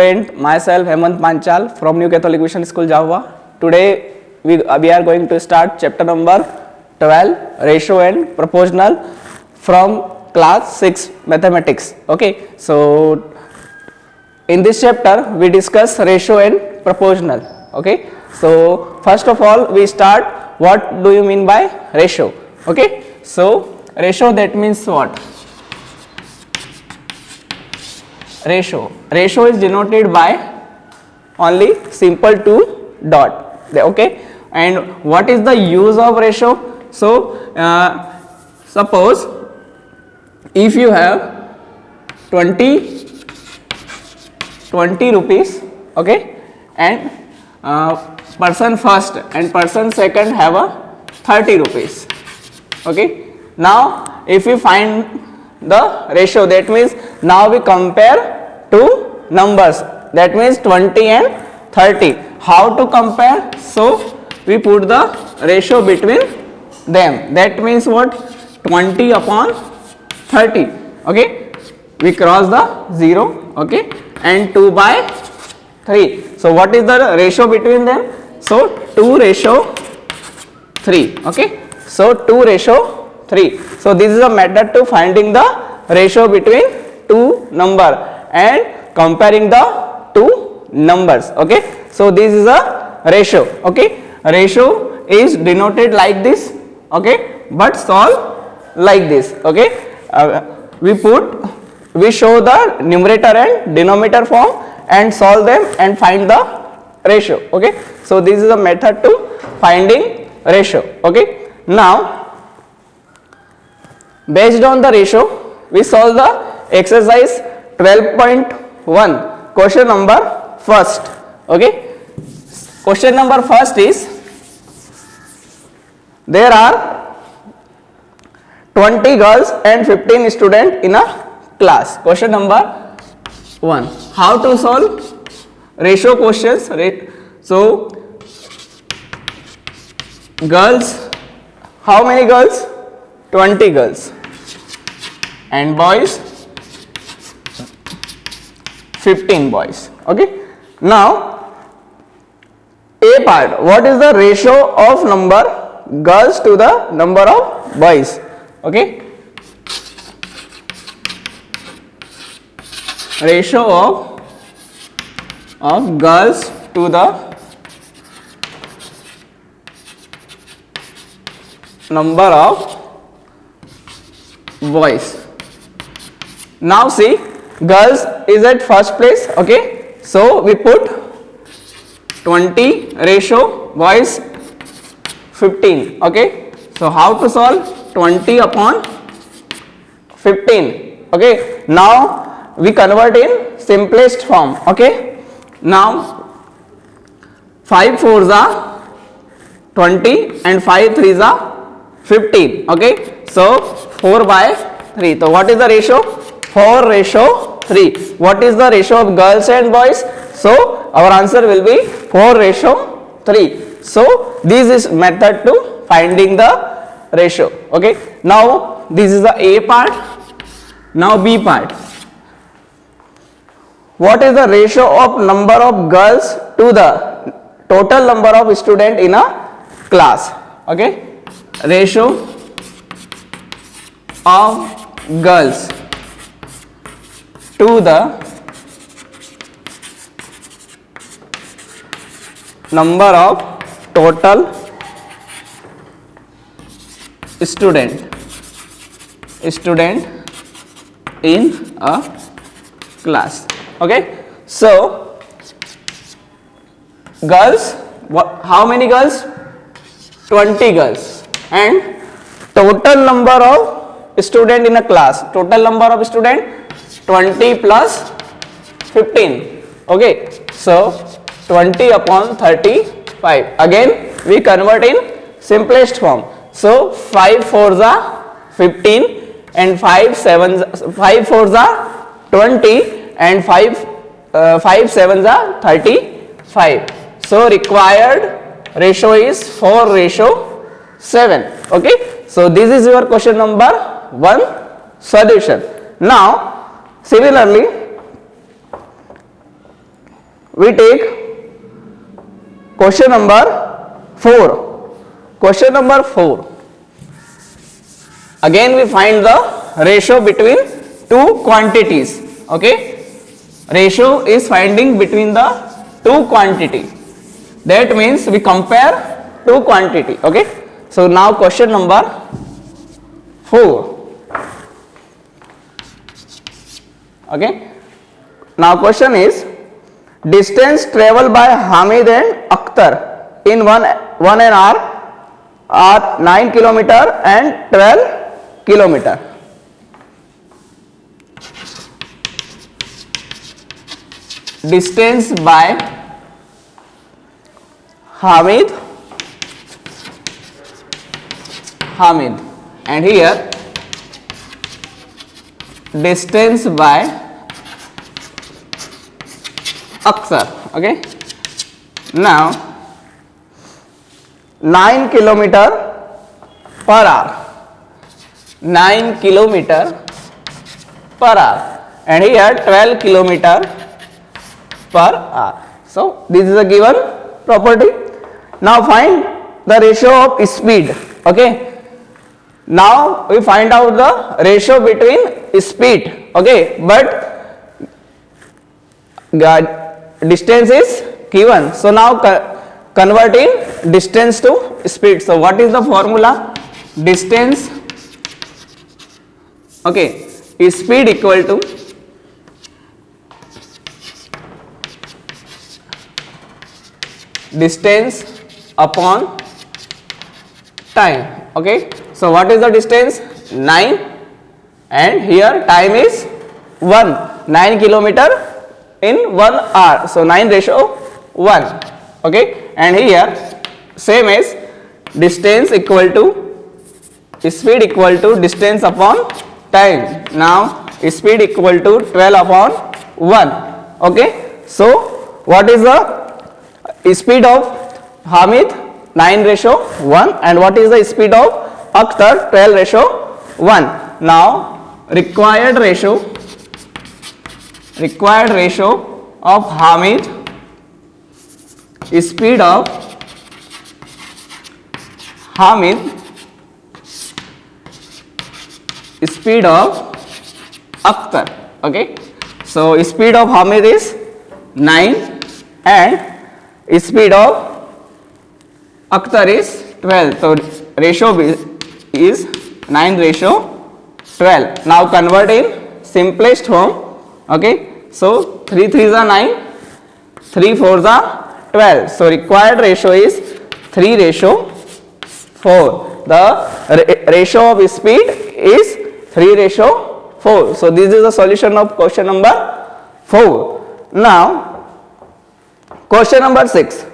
Student, myself Hemant Panchal from New Catholic Mission School, Java. Today we are going to start chapter number 12, ratio and proportional, from class 6 mathematics. Okay, so in this chapter we discuss ratio and proportional. Okay, so first of all we start, what do you mean by ratio? Okay, so ratio, that means what? Ratio is denoted by only simple two dot. Okay, and what is the use of ratio? So suppose if you have 20 rupees, okay, and person first and person second have a 30 rupees. Okay, now if we find the ratio, that means now we compare two numbers, that means 20 and 30. How to compare? So we put the ratio between them, that means what? 20 upon 30. Okay, we cross the 0, okay, and 2 by 3. So what is the ratio between them? So 2 ratio 3. Okay, so 2 ratio 3. So this is a method to finding the ratio between two number and comparing the two numbers. Okay, so this is a ratio. Okay, ratio is denoted like this, okay, but solve like this. Okay, we show the numerator and denominator form and solve them and find the ratio. Okay, so this is a method to finding ratio. Okay, now based on the ratio we solve the exercise 12.1, question number first. Okay, question number first is, there are 20 girls and 15 students in a class. Question number 1, how to solve ratio questions? So girls, how many girls? 20 girls, and boys 15 boys. Okay, now A part, what is the ratio of number girls to the number of boys? Okay, ratio of girls to the number of boys. Now see, girls is at first place. Okay, so we put 20 ratio boys 15. Okay, so how to solve? 20 upon 15. Okay, now we convert in simplest form. Okay, now 5 4s are 20 and 5 3s are 15. Okay, so 4 by 3. So what is the ratio? 4 ratio 3. What is the ratio of girls and boys? So our answer will be 4 ratio 3. So this is method to finding the ratio. Okay, now this is the A part. Now B part. What is the ratio of number of girls to the total number of students in a class? Okay, ratio of girls to the number of total student in a class. Okay, so girls, how many girls? 20 girls, and total number of student in a class, total number of student 20 plus 15. Okay, so 20 upon 35. Again we convert in simplest form. So 5 4s are 15 and 5 4s are 20 and 5 7s are 35. So required ratio is 4 ratio 7. Okay, so this is your question number 1 solution. Now similarly we take question number 4. Question number 4. Again we find the ratio between two quantities. Okay, ratio is finding between the two quantity. That means we compare two quantity. Okay, so now question number 4. Okay, now question is, distance traveled by Hamid and Akhtar in one an hour are 9 kilometer and 12 kilometer. Distance by Hamid and here distance by Akhtar. Okay, now 9 kilometer per hour, 9 kilometer per hour, and here 12 kilometer per hour. So this is a given property. Now find the ratio of speed. Okay, now we find out the ratio between speed. Okay, but distance is given, so now converting distance to speed. So what is the formula? Distance, okay, is speed equal to distance upon time. Okay, so what is the distance? 9, and here time is 1, 9 kilometer in 1 hour, so 9 ratio 1. Okay, and here same as distance equal to speed equal to distance upon time. Now speed equal to 12 upon 1. Okay, so what is the speed of Hamid? 9 ratio 1, and what is the speed of Akhtar? 12 ratio 1. Now required ratio of Hamid, speed of Hamid, speed of Akhtar. Okay, so speed of Hamid is 9 and speed of Akhtar is 12. So ratio is 9 ratio 12. Now convert in simplest form. Okay, so 3 3s are 9, 3 4s are 12. So required ratio is 3 ratio 4. The ratio of speed is 3 ratio 4. So this is the solution of question number 4. Now question number 6.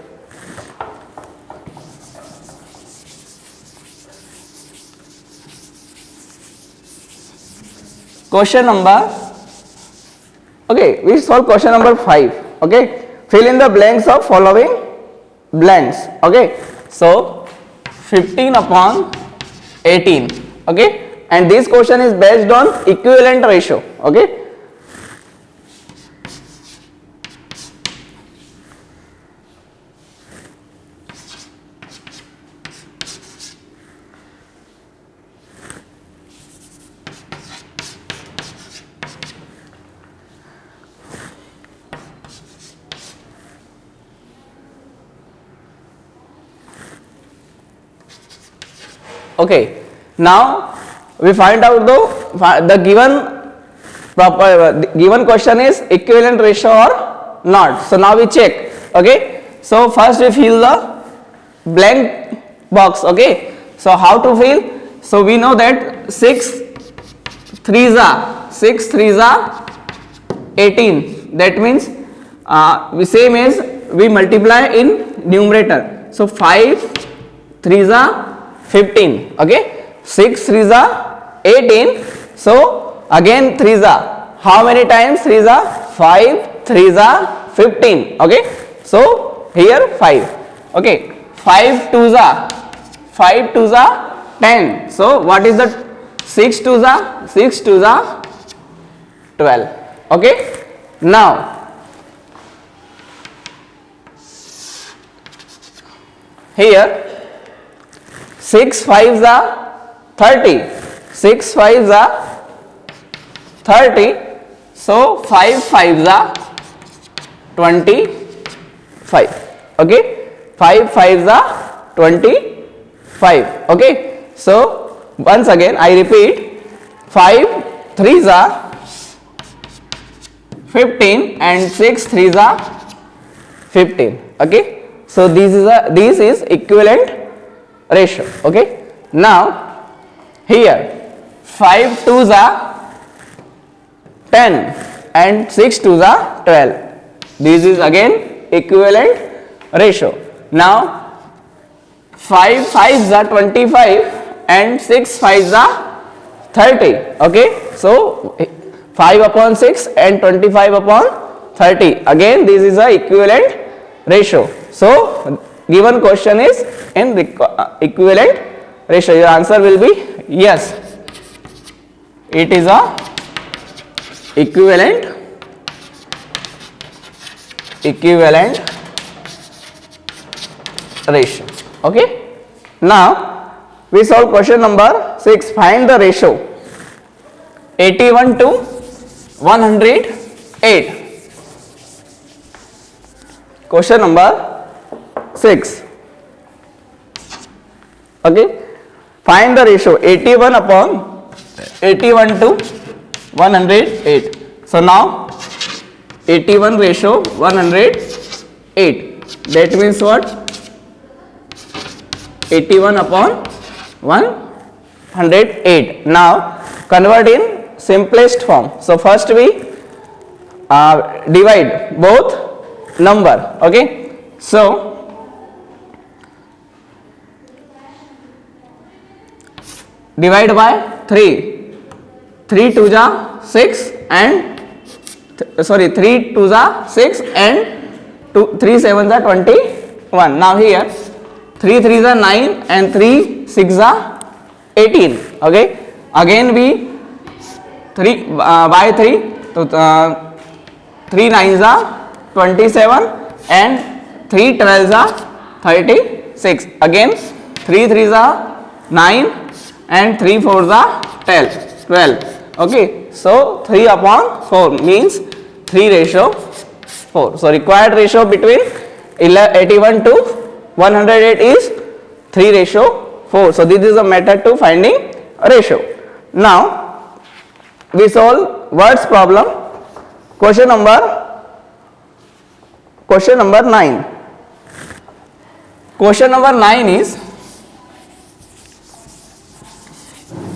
Question number, okay, we solve question number 5. Okay, fill in the blanks of following blanks. Okay, so 15 upon 18. Okay, and this question is based on equivalent ratio. Okay, okay, now we find out the given question is equivalent ratio or not. So now we check. Okay, so first we fill the blank box. Okay, so how to fill? So we know that 6 3s are 18. That means we same as we multiply in numerator. So 5 3s are 15. Okay, 6 3s are 18. So again 3s are, how many times 3s are? 5 3s are 15. Okay, so here 5. Okay, 5 2s are 10. So what is the 6 2s are 12. Okay, now here 6 5s are 30, 6 5s are 30, so 5 5s are 25. Okay, 5 5s are 25. Okay, so once again I repeat, 5 3s are 15 and 6 3s are 15. Okay, so this is equivalent ratio. Okay, now here 5 2s are 10 and 6 2s are 12. This is again equivalent ratio. Now 5 5s are 25 and 6 5s are 30. Okay, so 5 upon 6 and 25 upon 30. Again this is a equivalent ratio. So given question is in equivalent ratio. Your answer will be yes, it is a equivalent ratio. Okay, now we solve question number 6. Find the ratio 81 to 108. Question number 6. Okay, find the ratio 81 to 108. So now 81 ratio 108, that means what? 81 upon 108. Now convert in simplest form. So first we divide both number. Okay, so divide by 3. 3 2s are 6 and 3 2s are 6 and 3 7s are 21. Now here 3 3s are 9 and 3 6s are 18. Okay, again we 3 by 3, so 3 9s are 27 and 3 12s are 36. Again 3 3s are 9 and 3 4s are 12. Okay, so 3 upon 4 means 3 ratio 4. So required ratio between 81 to 108 is 3 ratio 4. So this is a method to finding a ratio. Now we solve words problem. Question number 9. Question number 9 is,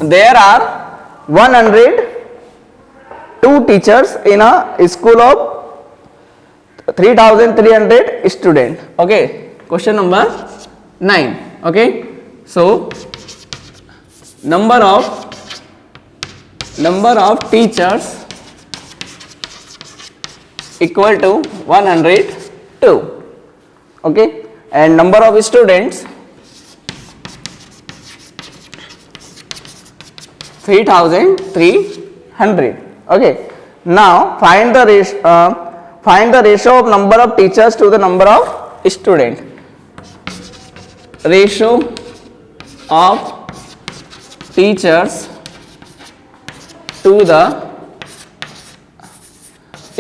there are 102 teachers in a school of 3,300 students. Okay, question number 9. Okay, so number of teachers equal to 102. Okay, and number of students 3,300. Okay, now find the ratio of number of teachers to the number of students. Ratio of teachers to the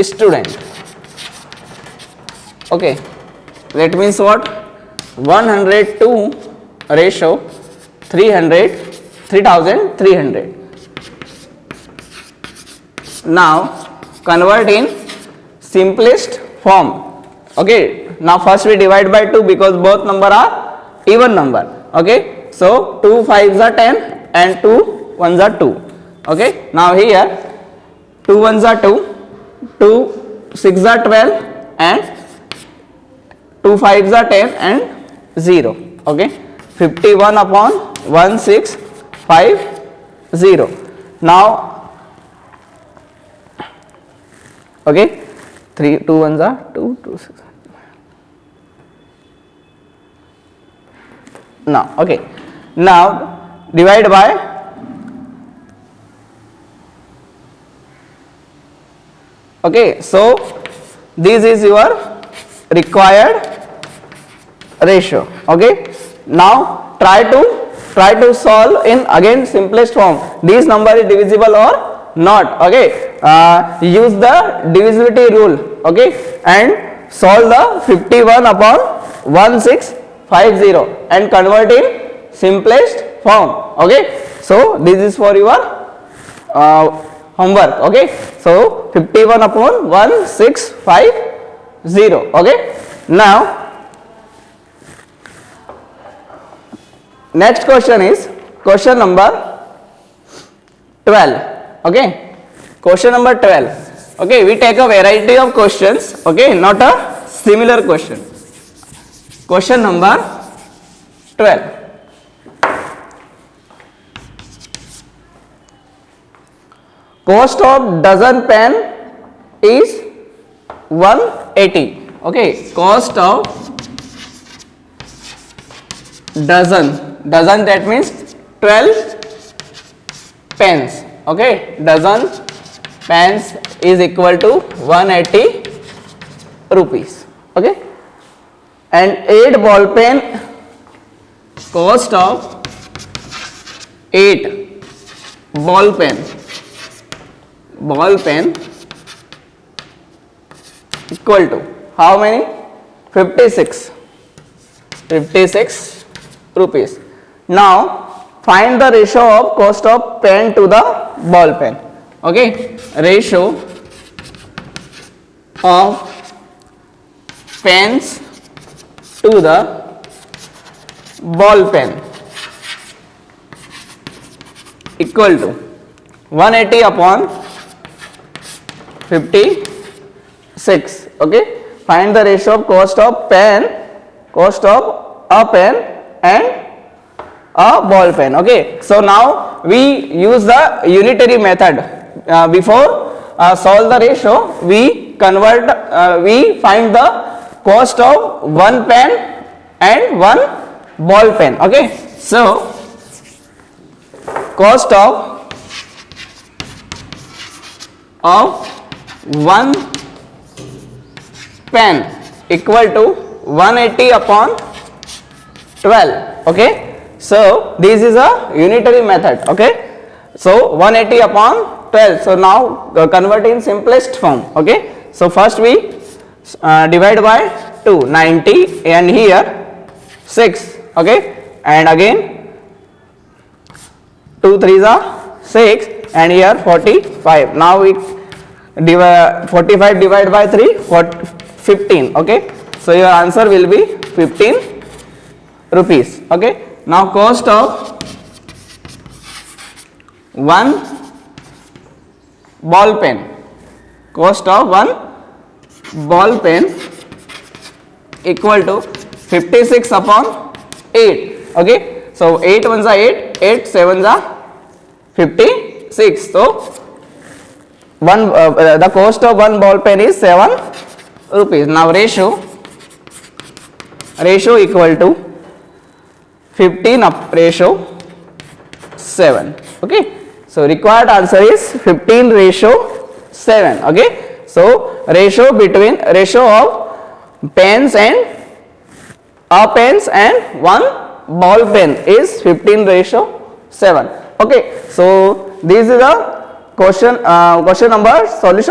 student. Okay, that means what? 102 ratio 3,300. Now convert in simplest form. Okay, now first we divide by 2 because both number are even number. Okay, so 2 5s are 10 and 2 1s are 2. Okay, now here 2 1s are 2, 2 6s are 12 and 2 5s are 10 and 0. Okay, 51 upon 1650. Now okay, 3 2 1s are 2 2 6. Now okay, now divide by okay, so this is your required ratio. Okay, Now try to solve in again simplest form. This number is divisible or not. Okay, use the divisibility rule. Okay, and solve the 51 upon 1650 and convert in simplest form. Okay, so this is for your homework. Okay, so 51 upon 1650. Okay, now next question is question number 12. Okay, question number 12. Okay, we take a variety of questions. Okay, not a similar question. Question number 12. Cost of dozen pen is 180. Okay, cost of dozen that means 12 pens. Okay, dozen pens is equal to 180 rupees. Okay, and 8 ball pen, cost of 8 ball pen equal to how many? 56 rupees. Now find the ratio of cost of pen to the ball pen. Okay, ratio of pens to the ball pen equal to 180 upon 56. Okay, find the ratio of cost of a pen and a ball pen. Okay, so now we use the unitary method. Before solve the ratio, we find the cost of one pen and one ball pen. Okay, so cost of one pen equal to 180 upon 12. Okay, so this is a unitary method. Okay, so 180 upon 12. So now convert in simplest form. Okay, so first we divide by 2, 90, and here 6. Okay, and again 2 3s are 6 and here 45. Now we divide 45 divided by 3, 15. Okay, so your answer will be 15 rupees. Okay, now cost of one ball pen, equal to 56 upon 8. Okay, so 8 ones are 8, 8 sevens are 56. So the cost of one ball pen is 7 rupees. Now ratio equal to 15 up ratio 7. Okay, so required answer is 15 ratio 7. Okay, so ratio of pens and one ball pen is 15 ratio 7. Okay, so this is the solution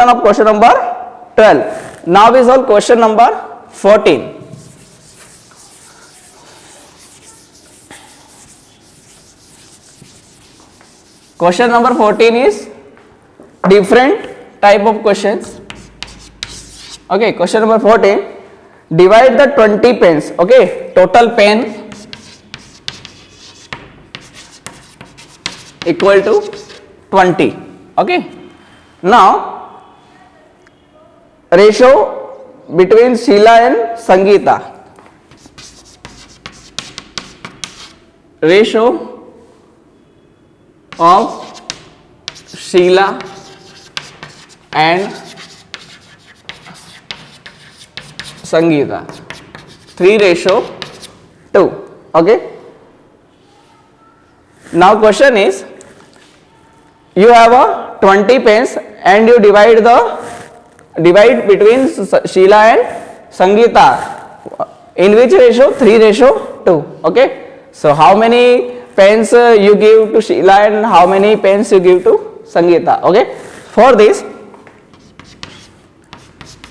of question number 12. Now we solve question number 14. Question number 14 is different type of questions. Okay, question number 14. Divide the 20 pens. Okay, total pen equal to 20. Okay, now ratio between Sheila and Sangeeta. Ratio of Sheila and Sangeeta, 3:2. Okay, now question is, you have a 20 pens and you divide between Sheila and Sangeeta in which ratio? 3:2. Okay, So how many pens you give to Sheila and how many pens you give to Sangeeta? Okay, for this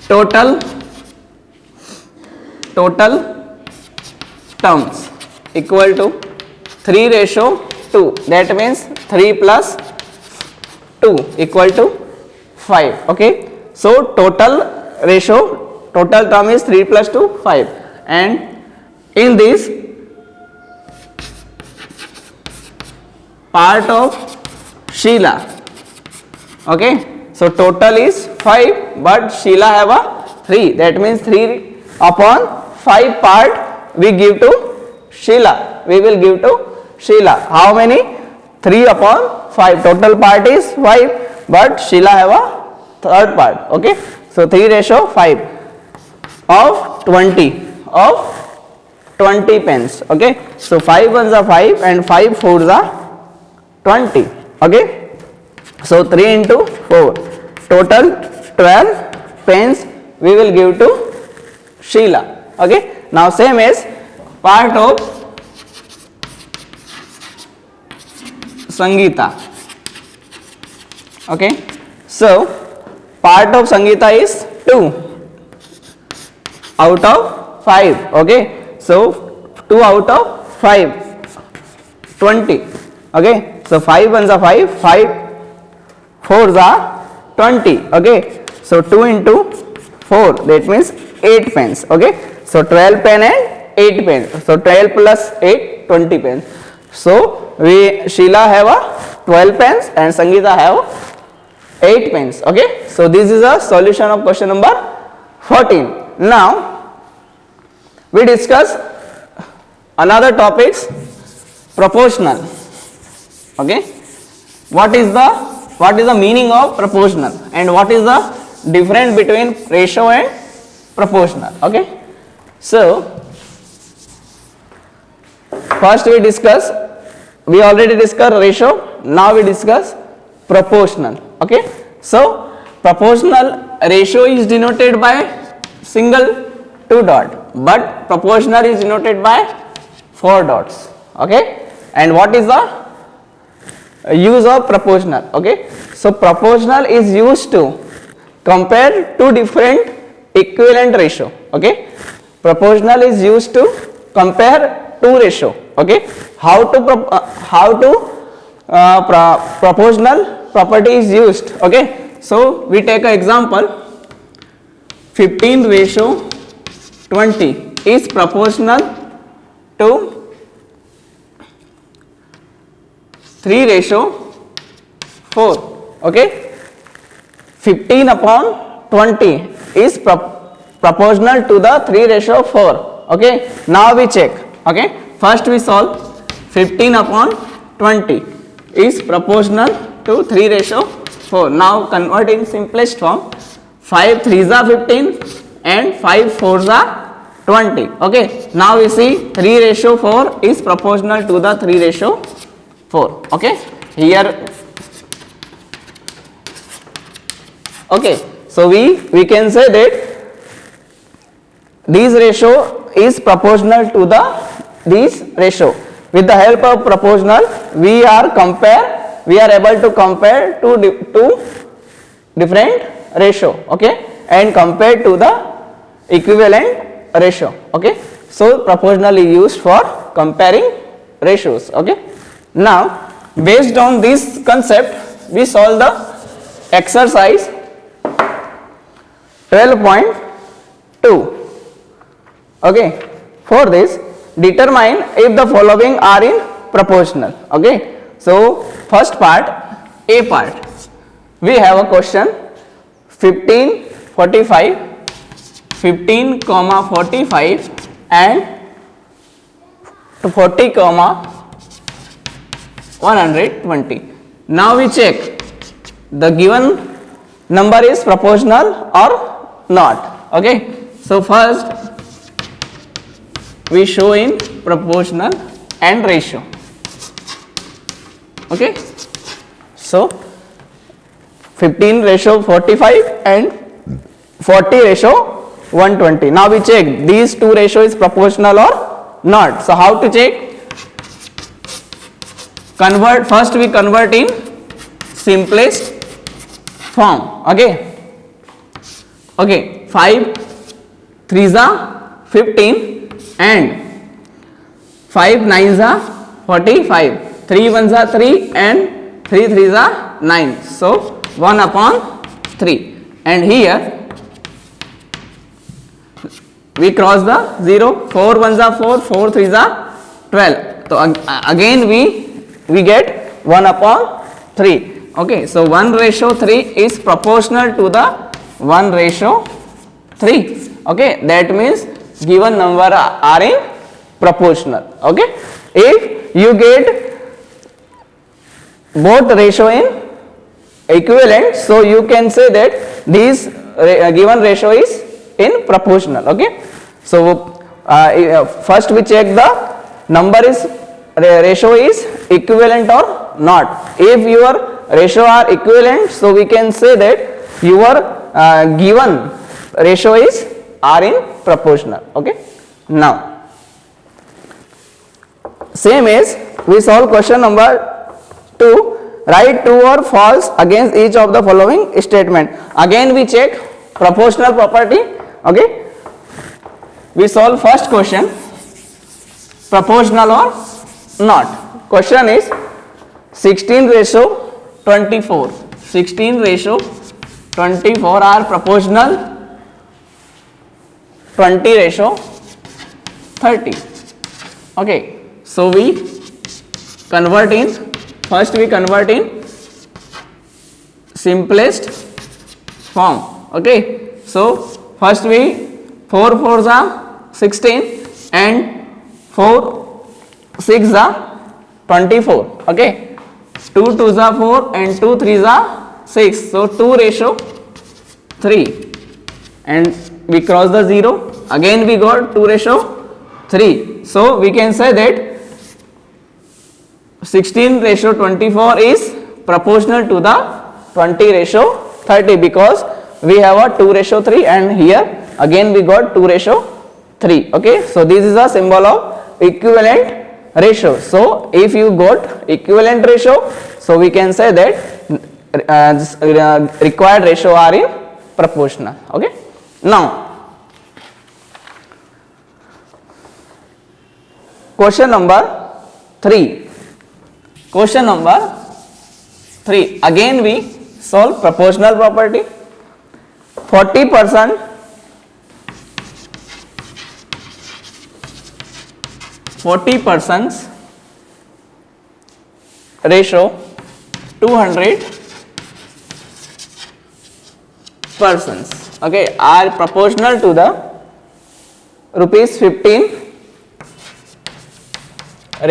total terms equal to 3:2. That means 3 plus 2 equal to 5. Okay, so total term is 3 plus 2 5, and in this part of Sheila, okay, so total is 5 but Sheila have a 3, that means 3 upon 5 part we give to Sheila, we will give to Sheila. How many? 3 upon 5, total part is 5 but Sheila have a third part. Okay, so 3:5 of 20 pens. Okay, so 5 ones are 5 and 5 fours are 20. Okay, so 3 into 4, total 12 pens we will give to Sheila. Okay, now same as part of Sangeeta. Okay, so part of Sangeeta is 2 out of 5. Okay, so 2 out of 5, 20. Okay, so 5 ones are 5, 5 fours are 20. Okay, so 2 into 4, that means 8 pens. Okay, so 12 pen and 8 pens. So 12 plus 8, 20 pens. So Sheila have a 12 pens and Sangeeta have 8 pens. Okay, so this is a solution of question number 14. Now we discuss another topics, proportional. Okay, what is the meaning of proportional and what is the difference between ratio and proportional? Okay, so first we already discussed ratio, now we discuss proportional. Okay, so proportional ratio is denoted by single 2 dot, but proportional is denoted by 4 dots. Okay, and what is the use of proportional? Okay, so proportional is used to compare two different equivalent ratio. Okay, proportional is used to compare two ratio. Okay, proportional property is used. Okay, so we take an example, 15:20 is proportional to 3:4. Okay, 15 upon 20 is proportional to the 3:4. Okay, now we check. Okay, first we solve. 15 upon 20 is proportional to 3:4. Now convert in simplest form. 5 3s are 15 and 5 4s are 20. Okay, now we see 3:4 is proportional to the 3:4. Okay, here. Okay, so we can say that this ratio is proportional to this ratio. With the help of proportional, we are able to compare two different ratio. Okay, and compare to the equivalent ratio. Okay, so proportional is used for comparing ratios. Okay, now based on this concept, we solve the exercise 12.2. Okay, for this, determine if the following are in proportional. Okay, so first part, A part, we have a question 15:45 and 40:120. Now we check the given number is proportional or not. Okay, so first we show in proportional and ratio. Okay, so 15:45 and 40:120. Now we check these two ratio is proportional or not. So how to check? convert, first we convert in simplest form. Okay, 5 3s are 15 and 5 9s are 45, 3 1s are 3 and 3 3s are 9, so 1 upon 3, and here we cross the 0, 4 1s are 4, 4 3s are 12, so again we get 1 upon 3. Okay, so 1:3 is proportional to the 1:3. Okay, that means given number are in proportional. Okay, if you get both ratio in equivalent, so you can say that this given ratio is in proportional. Okay, so first we check the number is ratio is equivalent or not. If your ratio are equivalent, so we can say that your given ratio is are in proportional. Okay, now same as we solve question number 2. Write true or false against each of the following statement. Again we check proportional property. Okay, we solve first question, proportional or not. Question is 16:24. 16:24 are proportional, 20:30. Okay, so we convert in, first we convert in simplest form. Okay, so first we 4 4s are 16 and 4 6s are 24. Okay, 2 2s are 4 and 2 3s are 6, so 2:3, and we cross the 0, again we got 2:3, so we can say that 16:24 is proportional to the 20:30, because we have a 2:3 and here again we got 2:3. Okay, so this is a symbol of equivalent ratio. So if you got equivalent ratio, so we can say that required ratio are in proportional. Okay, now question number 3. Question number 3, again we solve proportional property. 40% ratio 200 persons, okay, are proportional to the rupees 15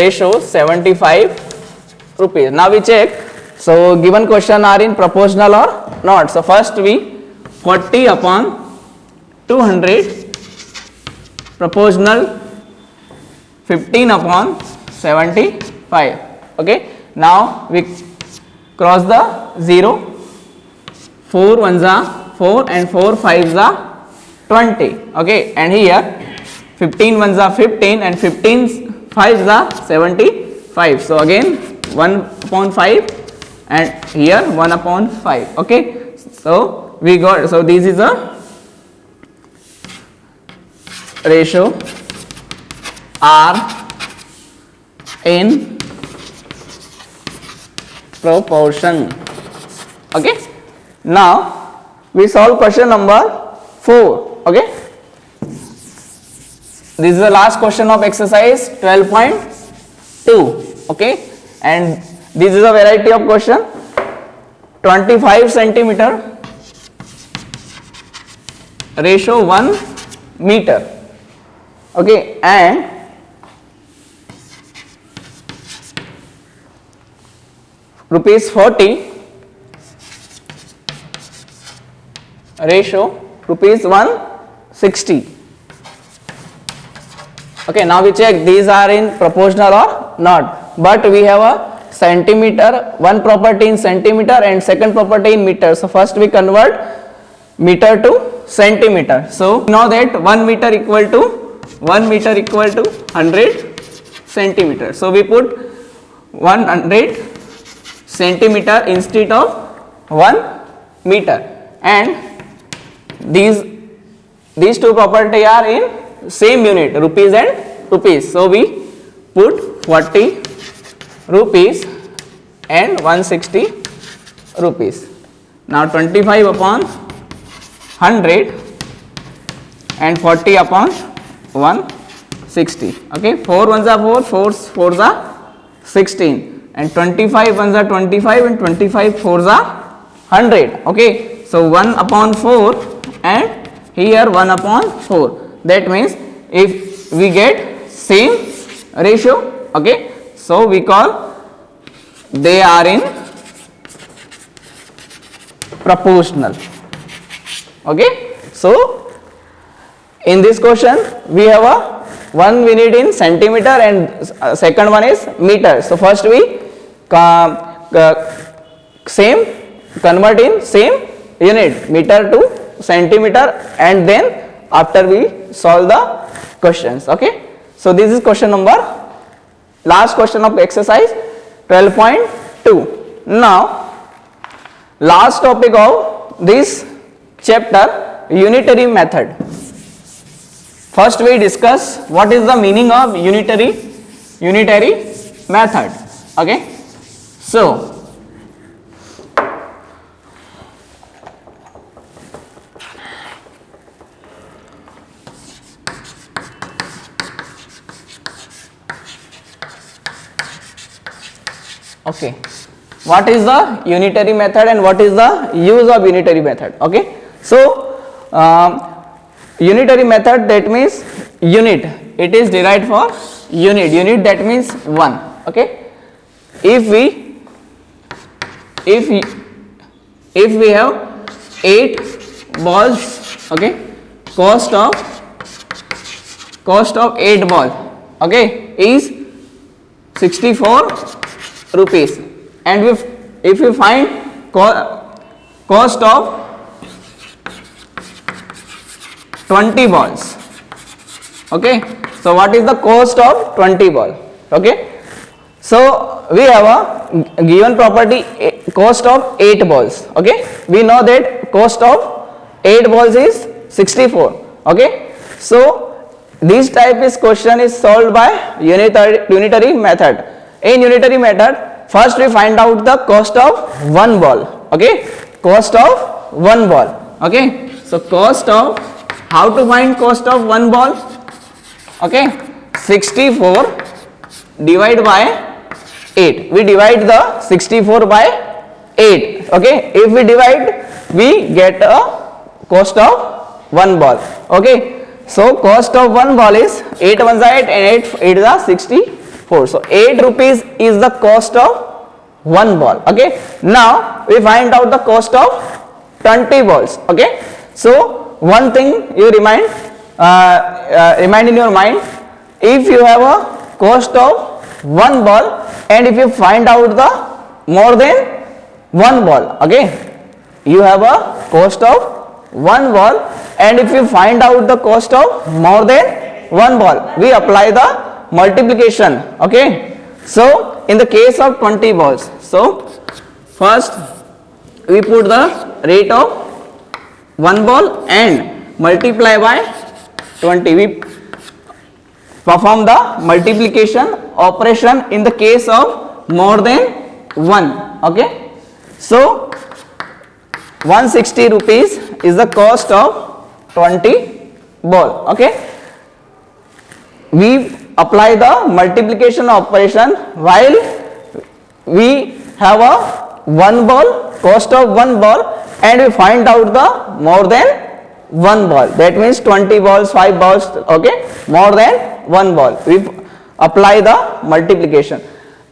ratio 75 rupees. Now we check, so given question are in proportional or not. So first we 40 upon 200 proportional 15 upon 75. Okay, now we cross the 0, 4 1s are 4 and 4 5s are 20. Okay, and here 15 1s are 15 and 15 5s are 75, so again 1 upon 5 and here 1 upon 5. Okay, so we got, so this is a ratio are in proportion. Okay, now we solve question number 4. Okay, this is the last question of exercise 12.2. okay, and this is a variety of question. 25 centimeter ratio 1 meter. Okay, and rupees 40 ratio rupees 160. Okay, now we check these are in proportional or not, but we have a centimeter, one property in centimeter and second property in meter. So first we convert meter to centimeter. So now that 1 meter equal to 100 centimeter. So we put 100 centimeter instead of 1 meter, and these two property are in same unit, rupees and rupees. So we put 40 rupees and 160 rupees. Now 25 upon 100 and 40 upon 160. Okay, 4 ones are 4, 4 fours are 16, and 25 ones are 25, and 25 fours are 100. Okay, so 1 upon 4 and here 1 upon 4. That means if we get same ratio, okay, so we call they are in proportional. Okay, so in this question we have a one we need in centimeter and second one is meter. So first we convert in same unit, meter to centimeter, and then after we solve the questions. Okay, so this is question number, last question of exercise 12.2. now last topic of this chapter, unitary method. First we discuss what is the meaning of unitary method. Okay, so okay, what is the unitary method and what is the use of unitary method? Okay, so unitary method, that means unit, it is derived for unit that means 1. Okay, if we have 8 balls, okay, cost of 8 balls, okay, is 64 rupees, and if you find cost of 20 balls, okay, so what is the cost of 20 ball? Okay, so we have a given property cost of 8 balls. Okay, we know that cost of 8 balls is 64. Okay, so this type is question is solved by unitary method. In unitary method, first we find out the cost of 1 ball. Okay, cost of 1 ball. Okay, so cost of, how to find cost of 1 ball? Okay, 64 divided by 8. We divide the 64 by 8. Okay, if we divide, we get a cost of 1 ball. Okay, so cost of 1 ball is 8 ones are 8 and 8 is 64. So 8 rupees is the cost of 1 ball. Okay, now we find out the cost of 20 balls. Okay, so one thing you remind in your mind, if you have a cost of 1 ball and if you find out the more than 1 ball, okay, you have a cost of 1 ball, and if you find out the cost of more than 1 ball, we apply the multiplication. Okay, so in the case of 20 balls, so first we put the rate of 1 ball and multiply by 20. We perform the multiplication operation in the case of more than 1. Okay, so 160 rupees is the cost of 20 ball. Okay, we apply the multiplication operation while we have a 1 ball, cost of 1 ball, and we find out the more than 1 ball, that means 20 balls, 5 balls, okay, more than 1 ball, we apply the multiplication.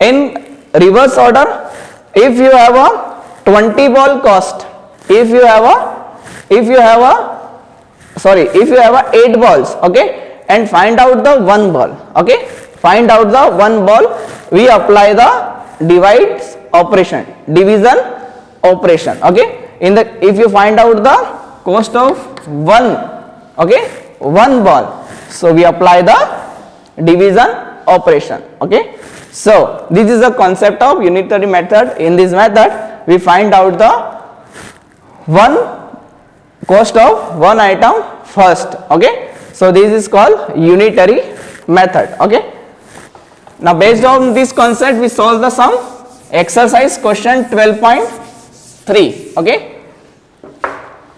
In reverse order, if you have a 20 ball cost, if you have a 8 balls, okay, and find out the 1 ball, okay, find out the 1 ball, we apply the division operation. Okay, in the, if you find out the cost of 1, okay, 1 ball, so we apply the division operation. Okay, So this is the concept of unitary method. In this method we find out the one cost of one item first. Okay, so this is called unitary method. Okay, now based on this concept we solve the sum. Exercise question 12.3. okay,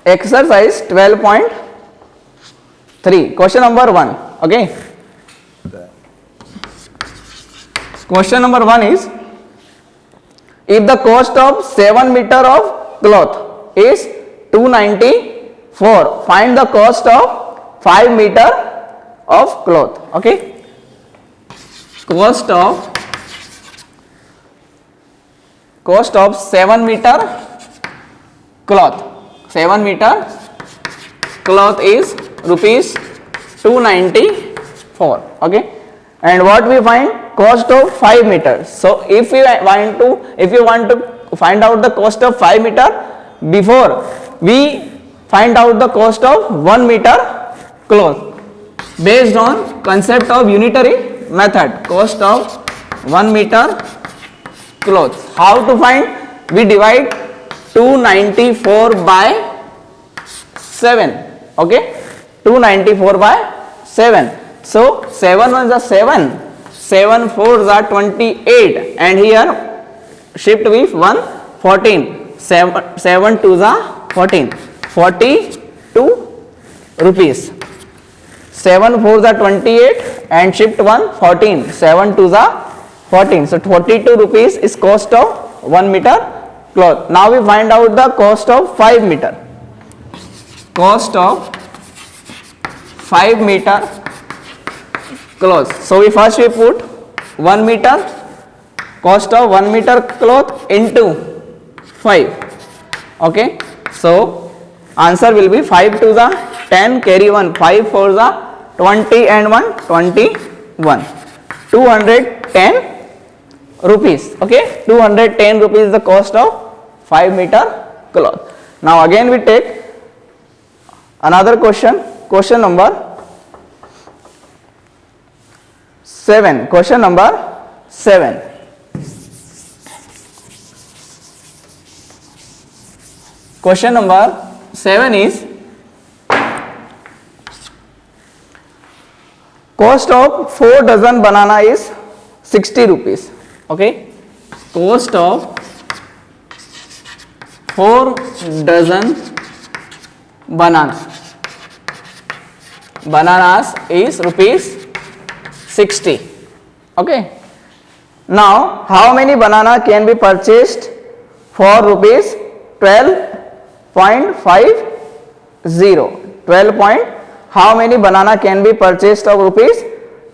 exercise 12.3, question number 1. okay, question number 1 is, if the cost of 7 meter of cloth is 294, find the cost of 5 meter of cloth. Okay, cost of 7 meter cloth. 7 meter cloth is rupees 294. Okay, and what we find, cost of 5 meters. So if you want to find out the cost of 5 meter, before we find out the cost of 1 meter cloth based on concept of unitary method. Cost of 1 meter cloth, how to find? We divide 294 by 7. Okay, 294 by 7. So 7 ones are 7, 7 fours are 28, and here shift with 1 14, 7 twos are 14, 42 rupees. 7 fours are 28 and shift 1 14, 7 twos are 14. So 42 rupees is cost of 1 meter cloth. Now we find out the cost of 5 meter. Cost of 5 meter cloth. So we put 1 meter, cost of 1 meter cloth into 5. Okay, so answer will be 5 to the 10, carry 1, 5 for the 20 and 1 21, 210 rupees. Okay, 210 rupees is the cost of 5 meter cloth. Now again we take another question, question number 7. Question number 7. Question number 7 is, cost of 4 dozen banana is 60 rupees. Okay, cost of 4 dozen bananas is rupees 60. Okay, now how many banana can be purchased for rupees 12.50? 12 how many banana can be purchased of rupees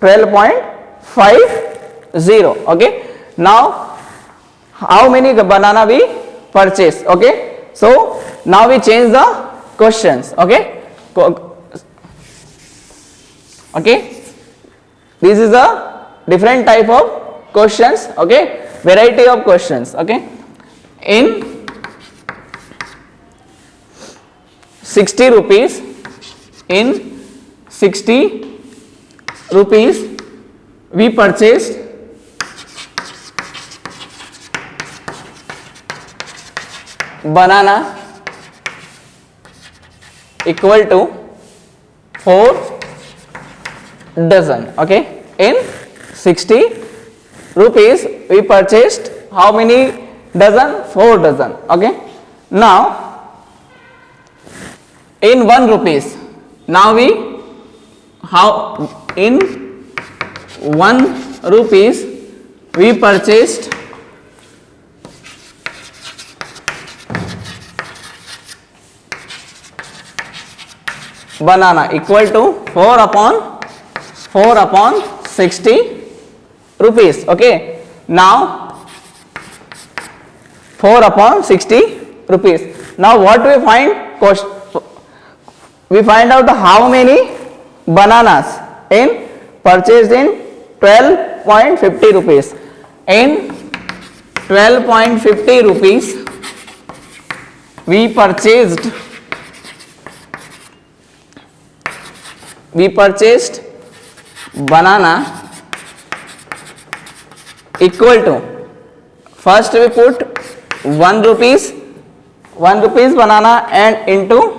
12.50? Okay, now how many banana we purchase? Okay, so now we change the questions. Okay, okay, this is a different type of questions. Okay, variety of questions. Okay, in 60 rupees, in 60 rupees we purchased banana equal to 4 dozen. Okay, in 60 rupees we purchased how many dozen? 4 dozen. Okay, now in 1 rupees, now we in 1 rupees we purchased banana equal to 4 upon 60 rupees. Okay, now 4 upon 60 rupees. Now what we find? Cost. We find out how many bananas in purchased in 12.50 rupees. In 12.50 rupees we purchased banana equal to, first we put 1 rupees banana and into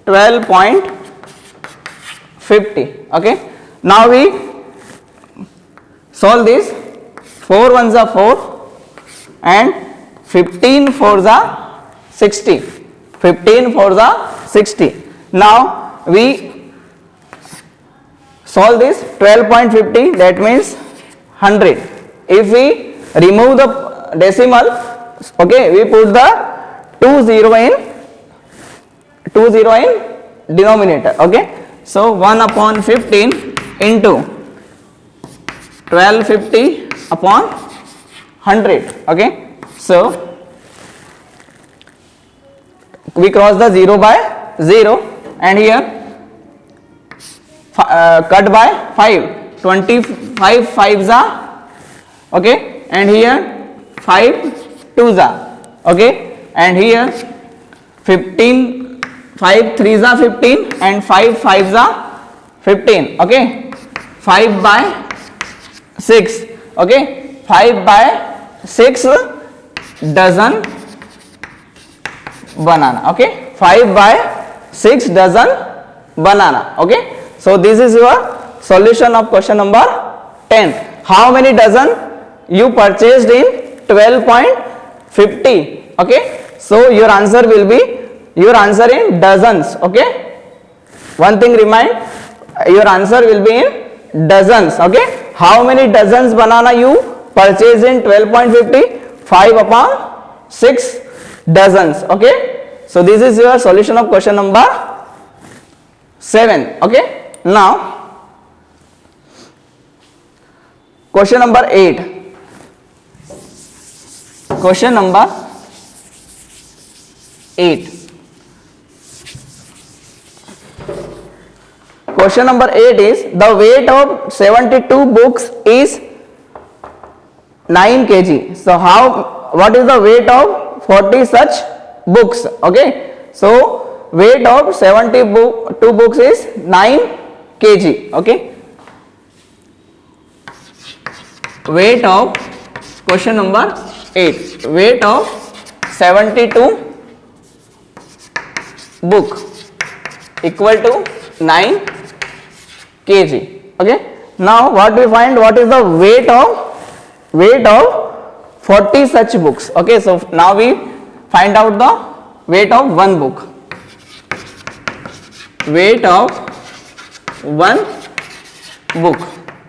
12.50. okay, now we solve this. 4 ones are 4 and 15 fours are 60. 15 fours are 60. Now we solve this. 12.50, that means 100. If we remove the decimal, okay, we put the 20 in denominator. okay, so 1 upon 15 into 1250 upon 100. okay, so we cross the 0 by 0 and here cut by 5. 25 fives are, okay, and here 5 twos are, okay, and here 15 5 threes are 15 and 5 fives are 15. okay, 5 by 6. okay, 5 by 6 dozen banana. okay, 5 by 6 dozen banana. okay, so this is your solution of question number 10. How many dozen you purchased in 12.50? okay, so your answer will be, your answer in dozens. okay, one thing remind, your answer will be in dozens. okay, how many dozens banana you purchase in 12.50? 5 upon 6 dozens. okay, so this is your solution of question number 7. okay, now question number 8. question number 8. Question number 8 is, the weight of 72 books is 9 kg. So what is the weight of 40 such books? okay, so weight of 72 books is 9 kg. okay, weight of, question number 8, weight of 72 book equal to 9 kg. okay, now what we find, what is the weight of 40 such books. okay, so now we find out the weight of one book. Weight of one book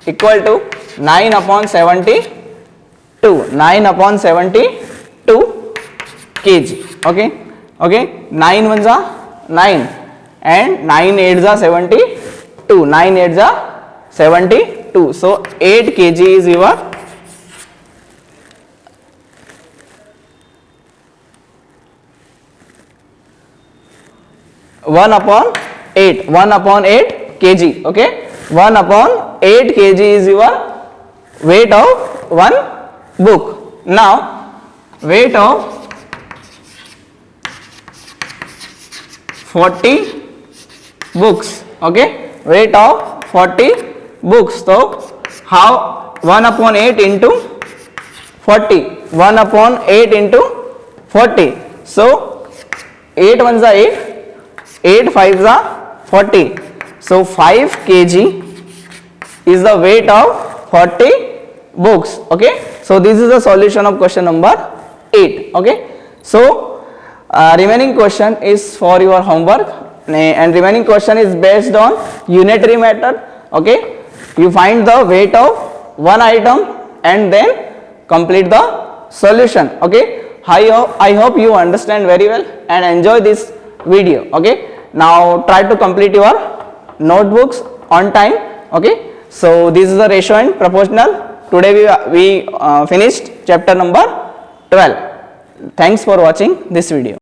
equal to 9 upon 72. 9 upon 72 kg. okay, okay, 9 ones are 9 and 9 eights are 72. 9 eights are 72. so 8 kg is your one upon 8 kg. okay, 1 upon 8 kg is your weight of one book. Now weight of 40 books. okay, weight of 40 books. So how, 1 upon 8 into 40. 1 upon 8 into 40. so 8 ones are 8, 8 fives are 40. so 5 kg is the weight of 40 books. okay, so this is the solution of question number 8. okay, so remaining question is for your homework, and remaining question is based on unitary method. okay, you find the weight of one item and then complete the solution. okay, I hope you understand very well and enjoy this video. okay, now try to complete your notebooks on time. okay, so this is the ratio and proportional. Today we finished chapter number 12. Thanks for watching this video.